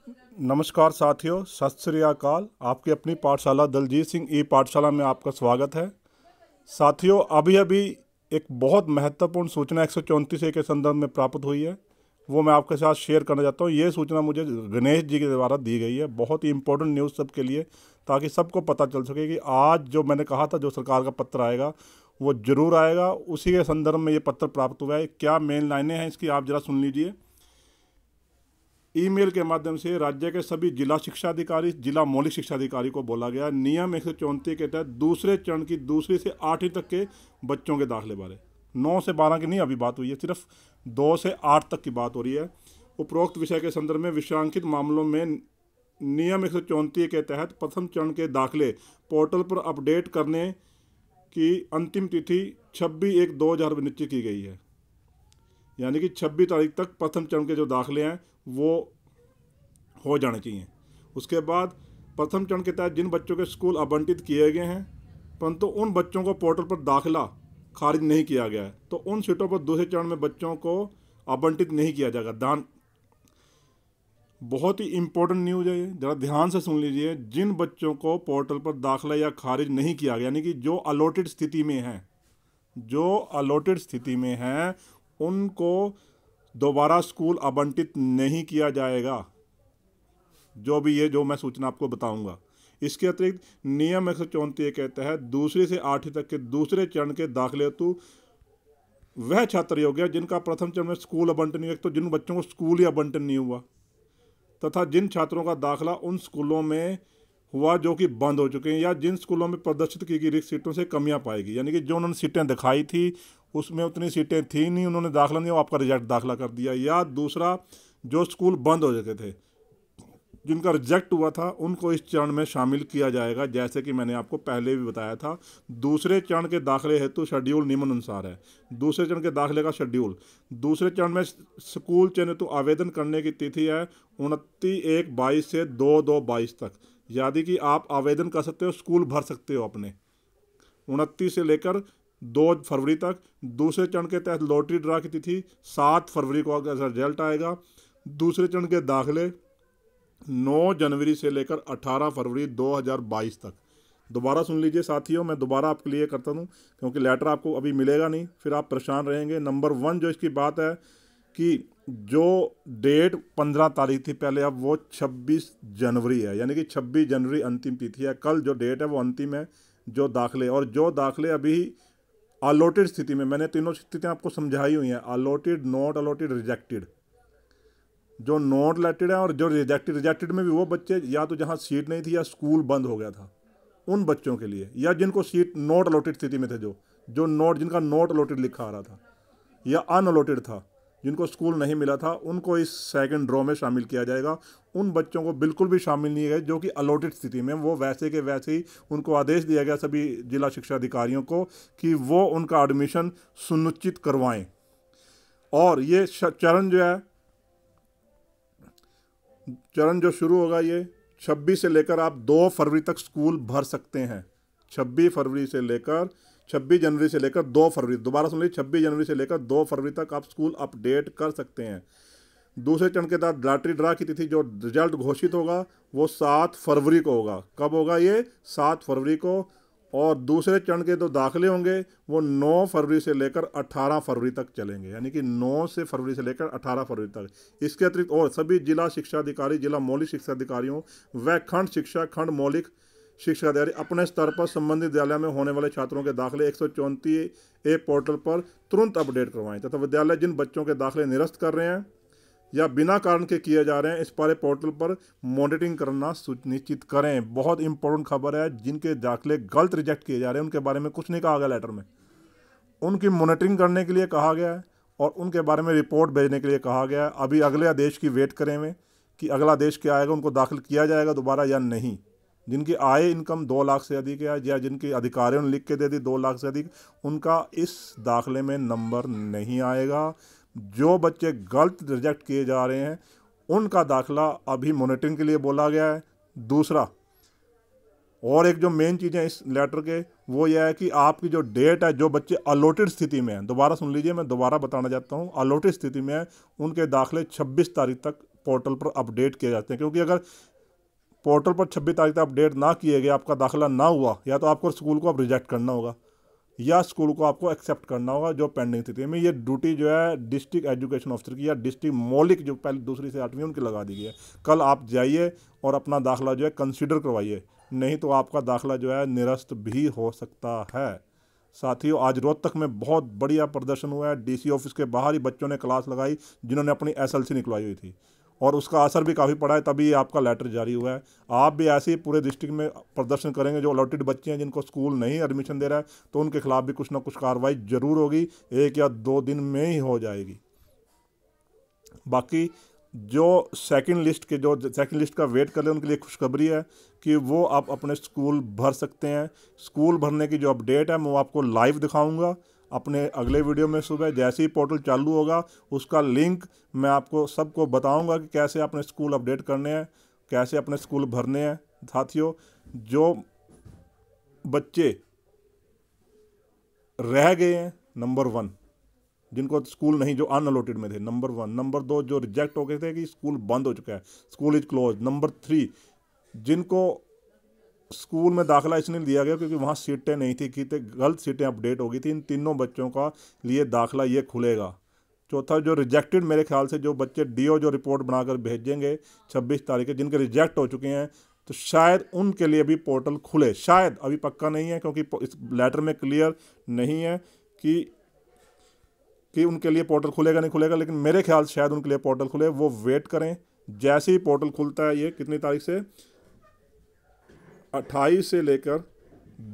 नमस्कार साथियों, सत श्री अकाल। आपकी अपनी पाठशाला दलजीत सिंह ई पाठशाला में आपका स्वागत है। साथियों, अभी अभी एक बहुत महत्वपूर्ण सूचना 134 के संदर्भ में प्राप्त हुई है, वो मैं आपके साथ शेयर करना चाहता हूँ। ये सूचना मुझे गणेश जी के द्वारा दी गई है, बहुत ही इंपॉर्टेंट न्यूज़ सबके लिए, ताकि सबको पता चल सके कि आज जो मैंने कहा था जो सरकार का पत्र आएगा वो ज़रूर आएगा। उसी के संदर्भ में ये पत्र प्राप्त हुआ है। क्या मेन लाइनें हैं इसकी, आप ज़रा सुन लीजिए। ईमेल के माध्यम से राज्य के सभी जिला शिक्षा अधिकारी, जिला मौलिक शिक्षा अधिकारी को बोला गया, नियम 134 के तहत दूसरे चरण की दूसरी से 8वीं तक के बच्चों के दाखिले बारे 9 से 12 की नहीं अभी बात हुई है, सिर्फ 2 से 8 तक की बात हो रही है। उपरोक्त विषय के संदर्भ में विषयांकित मामलों में नियम 134 के तहत प्रथम चरण के दाखिले पोर्टल पर अपडेट करने की अंतिम तिथि 26/1/2000 निश्चित की गई है। यानी कि 26 तारीख तक प्रथम चरण के जो दाखिले हैं वो हो जाने चाहिए। उसके बाद प्रथम चरण के तहत जिन बच्चों के स्कूल आवंटित किए गए हैं परंतु उन बच्चों को पोर्टल पर दाखिला खारिज नहीं किया गया है, तो उन सीटों पर दूसरे चरण में बच्चों को आवंटित नहीं किया जाएगा। बहुत ही इंपॉर्टेंट न्यूज़ है ये, ज़रा ध्यान से सुन लीजिए। जिन बच्चों को पोर्टल पर दाखिला या खारिज नहीं किया गया, यानी कि जो अलॉटेड स्थिति में हैं, जो अलॉटेड स्थिति में हैं, उनको दोबारा स्कूल आवंटित नहीं किया जाएगा। जो भी ये जो मैं सूचना आपको बताऊंगा। इसके अतिरिक्त नियम 134 के तहत दूसरी से 8वीं तक के दूसरे चरण के दाखिले हेतु वह छात्र योग्य है जिनका प्रथम चरण में स्कूल आवंटन नहीं हुआ, तो जिन बच्चों को स्कूल ही आवंटन नहीं हुआ, तथा जिन छात्रों का दाखिला उन स्कूलों में हुआ जो कि बंद हो चुके हैं, या जिन स्कूलों में प्रदर्शित की गई रिक्त सीटों से कमियां पाएगी, यानी कि जो उन्होंने सीटें दिखाई थी उसमें उतनी सीटें थी नहीं, उन्होंने दाखिला नहीं, वो आपका रिजेक्ट दाखिला कर दिया। या दूसरा, जो स्कूल बंद हो चुके थे, जिनका रिजेक्ट हुआ था, उनको इस चरण में शामिल किया जाएगा। जैसे कि मैंने आपको पहले भी बताया था, दूसरे चरण के दाखिले हेतु शेड्यूल निम्नानुसार है। दूसरे चरण के दाखिले का शेड्यूल, दूसरे चरण में स्कूल चयन हेतु आवेदन करने की तिथि है 29/1/22 से 2/2/22 तक। यानी कि आप आवेदन कर सकते हो, स्कूल भर सकते हो अपने 29 से लेकर 2 फरवरी तक। दूसरे चरण के तहत लॉटरी ड्रा की तिथि 7 फरवरी को अगर रिजल्ट आएगा। दूसरे चरण के दाखिले 9 जनवरी से लेकर 18 फरवरी 2022 तक। दोबारा सुन लीजिए साथियों, मैं दोबारा आपके लिए करता हूँ क्योंकि लेटर आपको अभी मिलेगा नहीं, फिर आप परेशान रहेंगे। नंबर 1 जो इसकी बात है कि जो डेट 15 तारीख थी पहले, अब वो 26 जनवरी है, यानी कि 26 जनवरी अंतिम तिथि है। कल जो डेट है वो अंतिम है जो दाखिले, और जो दाखिले अभी अलॉटेड स्थिति में, मैंने तीनों स्थितियाँ आपको समझाई हुई हैं, अलॉटेड, नॉट अलॉटेड, रिजेक्टेड। जो नॉट अलॉटेड है और जो रिजेक्टेड में भी वो बच्चे या तो जहाँ सीट नहीं थी या स्कूल बंद हो गया था, उन बच्चों के लिए, या जिनको सीट नॉट अलॉटेड स्थिति में थे, जो नॉट, जिनका नॉट अलॉटेड लिखा आ रहा था या अनअलॉटेड था, जिनको स्कूल नहीं मिला था, उनको इस सेकंड ड्रॉ में शामिल किया जाएगा। उन बच्चों को बिल्कुल भी शामिल नहीं है जो कि अलॉटेड स्थिति में, वो वैसे के वैसे ही उनको आदेश दिया गया सभी जिला शिक्षा अधिकारियों को कि वो उनका एडमिशन सुनिश्चित करवाएं। और ये चरण जो शुरू होगा, ये 26 से लेकर आप 2 फरवरी तक स्कूल भर सकते हैं। 26 जनवरी से लेकर 2 फरवरी, दोबारा सुन लीजिए, 26 जनवरी से लेकर 2 फरवरी तक आप स्कूल अपडेट कर सकते हैं। दूसरे चरण के तहत लॉटरी ड्रा की तिथि, जो रिजल्ट घोषित होगा वो 7 फरवरी को होगा। कब होगा ये? 7 फरवरी को। और दूसरे चरण के जो दाखिले होंगे वो 9 फरवरी से लेकर 18 फरवरी तक चलेंगे, यानी कि 9 से फरवरी से लेकर 18 फरवरी तक। इसके अतिरिक्त और सभी जिला शिक्षा अधिकारी, जिला मौलिक शिक्षा अधिकारियों व खंड मौलिक शिक्षा अधिकारी अपने स्तर पर संबंधित विद्यालय में होने वाले छात्रों के दाखिले 134A पोर्टल पर तुरंत अपडेट करवाएं, तथा विद्यालय जिन बच्चों के दाखिले निरस्त कर रहे हैं या बिना कारण के किए जा रहे हैं, इस बारे पोर्टल पर मॉनिटरिंग करना सुनिश्चित करें। बहुत इंपॉर्टेंट खबर है। जिनके दाखिले गलत रिजेक्ट किए जा रहे हैं उनके बारे में कुछ नहीं कहा गया लेटर में, उनकी मॉनिटरिंग करने के लिए कहा गया है और उनके बारे में रिपोर्ट भेजने के लिए कहा गया है। अभी अगले आदेश की वेट करें हुए कि अगला आदेश क्या आएगा, उनको दाखिल किया जाएगा दोबारा या नहीं। जिनकी आय इनकम 2 लाख से अधिक है या जिनके अधिकारियों ने लिख के दे दी 2 लाख से अधिक, उनका इस दाखिले में नंबर नहीं आएगा। जो बच्चे गलत रिजेक्ट किए जा रहे हैं उनका दाखिला अभी मॉनिटरिंग के लिए बोला गया है। दूसरा, और एक जो मेन चीज़ है इस लेटर के, वो यह है कि आपकी जो डेट है, जो बच्चे अलॉटेड स्थिति में हैं, दोबारा सुन लीजिए, मैं दोबारा बताना चाहता हूँ, अलॉटेड स्थिति में है, उनके दाखिले 26 तारीख तक पोर्टल पर अपडेट किए जाते हैं, क्योंकि अगर पोर्टल पर 26 तारीख तक अपडेट ना किए गए, आपका दाखिला ना हुआ, या तो आपको स्कूल को अब रिजेक्ट करना होगा या स्कूल को आपको एक्सेप्ट करना होगा जो पेंडिंग स्थिति में। ये ड्यूटी जो है डिस्ट्रिक्ट एजुकेशन ऑफिसर की या डिस्ट्रिक्ट मौलिक जो पहले दूसरी से 8वीं उनकी लगा दी गई है। कल आप जाइए और अपना दाखिला जो है कंसीडर करवाइए, नहीं तो आपका दाखिला जो है निरस्त भी हो सकता है। साथियों, आज रोहतक में बहुत बढ़िया प्रदर्शन हुआ है। डीसी ऑफिस के बाहर ही बच्चों ने क्लास लगाई जिन्होंने अपनी एसएलसी निकलवाई हुई थी, और उसका असर भी काफ़ी पड़ा है, तभी आपका लेटर जारी हुआ है। आप भी ऐसे ही पूरे डिस्ट्रिक्ट में प्रदर्शन करेंगे। जो अलॉटेड बच्चे हैं जिनको स्कूल नहीं एडमिशन दे रहा है, तो उनके खिलाफ भी कुछ ना कुछ कार्रवाई जरूर होगी, 1 या 2 दिन में ही हो जाएगी। बाकी जो सेकंड लिस्ट का वेट कर रहे हैं उनके लिए खुशखबरी है कि वो आप अपने स्कूल भर सकते हैं। स्कूल भरने की जो अपडेट है मैं वो आपको लाइव दिखाऊंगा अपने अगले वीडियो में। सुबह जैसे ही पोर्टल चालू होगा उसका लिंक मैं आपको सबको बताऊंगा कि कैसे अपने स्कूल अपडेट करने हैं, कैसे अपने स्कूल भरने हैं। साथियों, जो बच्चे रह गए हैं नंबर 1, जिनको स्कूल नहीं, जो अनअलोटेड में थे, नंबर 1। नंबर 2, जो रिजेक्ट हो गए थे कि स्कूल बंद हो चुका है, स्कूल इज क्लोज। नंबर 3, जिनको स्कूल में दाखिला इसलिए दिया गया क्योंकि वहाँ सीटें नहीं थी, कि गलत सीटें अपडेट हो गई थी। इन तीनों बच्चों का लिए दाखिला ये खुलेगा। चौथा, जो रिजेक्टेड, मेरे ख्याल से जो बच्चे डीओ जो रिपोर्ट बनाकर भेजेंगे 26 तारीख के, जिनके रिजेक्ट हो चुके हैं, तो शायद उनके लिए भी पोर्टल खुले। शायद, अभी पक्का नहीं है क्योंकि इस लेटर में क्लियर नहीं है कि उनके लिए पोर्टल खुलेगा नहीं खुलेगा, लेकिन मेरे ख्याल से शायद उनके लिए पोर्टल खुले। वो वेट करें, जैसे ही पोर्टल खुलता है, ये कितनी तारीख से, 28 से लेकर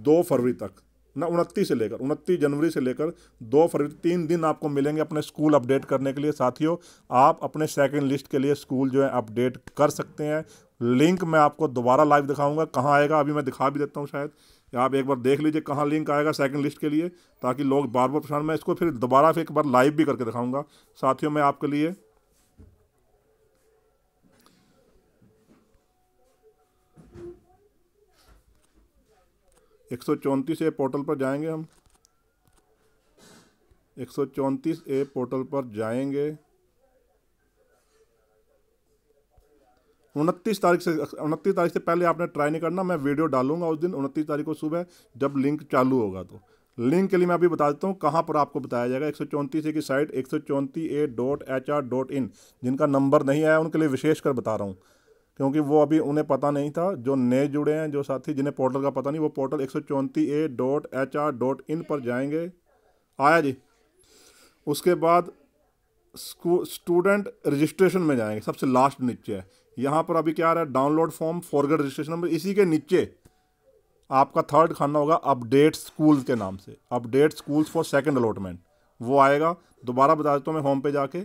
2 फरवरी तक ना, 29 जनवरी से लेकर 2 फरवरी, 3 दिन आपको मिलेंगे अपने स्कूल अपडेट करने के लिए। साथियों, आप अपने सेकंड लिस्ट के लिए स्कूल जो है अपडेट कर सकते हैं। लिंक मैं आपको दोबारा लाइव दिखाऊंगा, कहाँ आएगा अभी मैं दिखा भी देता हूँ। शायद आप एक बार देख लीजिए कहाँ लिंक आएगा सेकंड लिस्ट के लिए, ताकि लोग बार बार परेशान। मैं इसको फिर दोबारा एक बार लाइव भी करके दिखाऊंगा। साथियों, मैं आपके लिए 134 पोर्टल पर जाएंगे। हम 134 पोर्टल पर जाएंगे। 29 तारीख से पहले आपने ट्राई नहीं करना। मैं वीडियो डालूंगा उस दिन 29 तारीख को सुबह, जब लिंक चालू होगा। तो लिंक के लिए मैं अभी बता देता हूँ कहाँ पर आपको बताया जाएगा। 134 की साइट 134a.hr.in। जिनका नंबर नहीं आया उनके लिए विशेष कर बता रहा हूँ, क्योंकि वो अभी उन्हें पता नहीं था। जो नए जुड़े हैं, जो साथी जिन्हें पोर्टल का पता नहीं, वो पोर्टल 134a.hr.in पर जाएंगे। आया जी। उसके बाद स्टूडेंट रजिस्ट्रेशन में जाएंगे, सबसे लास्ट नीचे है। यहाँ पर अभी क्या आ रहा है, download form forget registration number. इसी के नीचे आपका थर्ड खाना होगा अपडेट स्कूल्स के नाम से, update schools for second allotment, वो आएगा। दोबारा बता देता हूँ मैं, होम पे जाके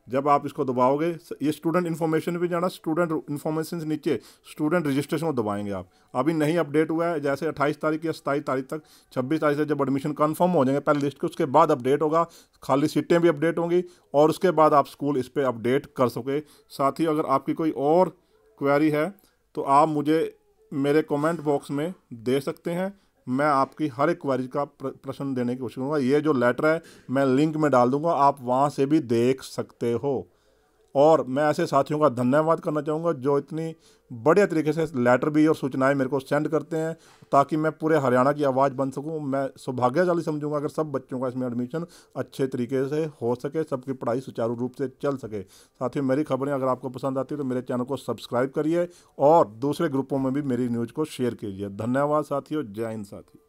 जब आप इसको दबाओगे, ये स्टूडेंट इन्फॉर्मेशन भी जाना, स्टूडेंट इन्फॉर्मेशन से नीचे स्टूडेंट रजिस्ट्रेशन को दबाएंगे आप। अभी नहीं अपडेट हुआ है, जैसे 28 तारीख या 27 तारीख तक, 26 तारीख से जब एडमिशन कंफर्म हो जाएंगे पहले लिस्ट के, उसके बाद अपडेट होगा। खाली सीटें भी अपडेट होंगी और उसके बाद आप स्कूल इस पर अपडेट कर सके। साथ ही अगर आपकी कोई और क्वेरी है तो आप मुझे मेरे कमेंट बॉक्स में दे सकते हैं। मैं आपकी हर एक क्वेरी का प्रश्न देने की कोशिश करूँगा। ये जो लेटर है मैं लिंक में डाल दूंगा, आप वहाँ से भी देख सकते हो। और मैं ऐसे साथियों का धन्यवाद करना चाहूँगा जो इतनी बढ़िया तरीके से लेटर भी और सूचनाएं मेरे को सेंड करते हैं, ताकि मैं पूरे हरियाणा की आवाज़ बन सकूँ। मैं सौभाग्यशाली समझूंगा अगर सब बच्चों का इसमें एडमिशन अच्छे तरीके से हो सके, सबकी पढ़ाई सुचारू रूप से चल सके। साथियों, मेरी खबरें अगर आपको पसंद आती है तो मेरे चैनल को सब्सक्राइब करिए और दूसरे ग्रुपों में भी मेरी न्यूज़ को शेयर कीजिए। धन्यवाद साथियों। जय हिंद साथियों।